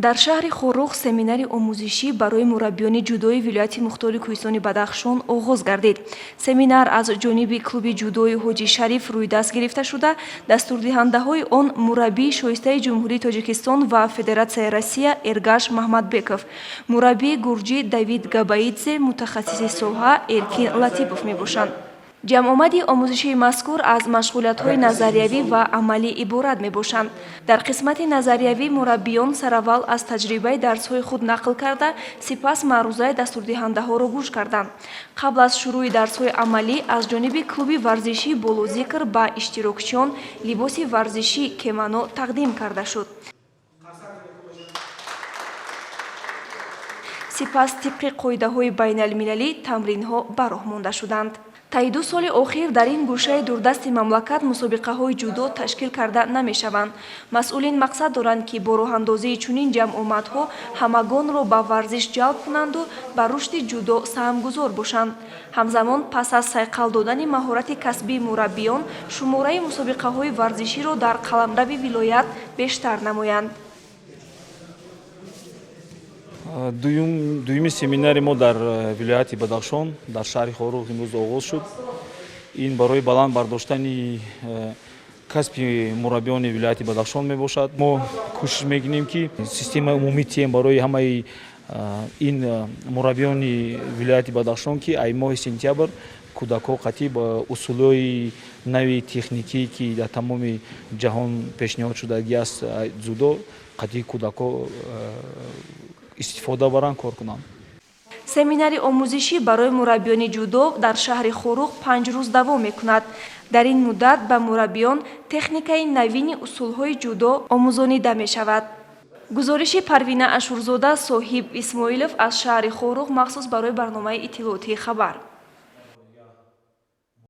дар шаҳри Хорух семинари омӯзишӣ барои мураббиёни ҷудои вилояти Мухтори Кӯҳистони Бадахшон оғоз гардид. Семинар аз ҷониби клуби ҷудои Ҳоҷи Шариф рӯйдаст гирифта шуда, дастурдиҳандаҳои он мураббии шоистаи Ҷумҳурии Тоҷикистон ва Федератсияи Россия Эргаш Маҳмадбеков, мураббии гурҷӣ Давид Габаидзе, мутахассиси соҳа Эркин Латипов мебошанд. ҷамъомади омӯзишии мазкур аз машғулиятҳои назариявӣ ва амалӣ иборат мебошанд. Дар қисмати назариявӣ мураббиён сараввал аз таҷрибаи дарсҳои худ нақл карда, сипас маърузаи дастурдиҳандаҳоро гӯш карданд. Қабл аз шурӯъи дарсҳои амалӣ аз ҷониби клуби варзишии Болозикр ба иштирокчиён либоси варзишӣ кемано тақдим карда шуд. Сипас тибқи қоидаҳои байналмилалӣ тамринҳо ба роҳ монда шуданд. Таи 2 соли охир дар ин гӯшаи дурдасти мамлакат мусобиқаҳои ҷудо ташкил карда намешаванд. Масъулин мақсад доранд, ки бо роҳандозии чунин ҷамъомадҳо ҳамагонро ба варзиш ҷалб кунанду ба рушди ҷудо саҳмгузор бошанд. Ҳамзамон пас аз сайқал додани маҳорати касбии мураббиён, шумораи мусобиқаҳои варзиширо дар қаламрави вилоят бештар намоянд. дуюми семинари мо дар вилояти Бадахшон дар шаҳри Хорух имрӯз оғоз шуд. Ин барои баланд бардоштани касби мураббиёни вилояти Бадахшон мебошад. Мо кӯшиш мекунем, ки системаи умумии тем барои ҳамаи ин мураббиёни вилояти Бадахшон, ки ай моҳи сентябр кӯдакҳо қатъи ба усулҳои нави техникӣ, ки дар тамоми ҷаҳон пешниҳод шудагӣ аст, зудо қатъи кӯдакҳо истифода баранд, кор кунанд. Семинари омӯзишӣ барои мураббиёни ҷудо дар шаҳри Хорух 5 рӯз давом мекунад. Дар ин муддат ба мураббиён техникаи навини усулҳои ҷудо омӯзонида мешавад. гузориши Парвина Ашурзода, Соҳиб Исмоилов аз шаҳри Хорух махсус барои барномаи иттилоотии хабар.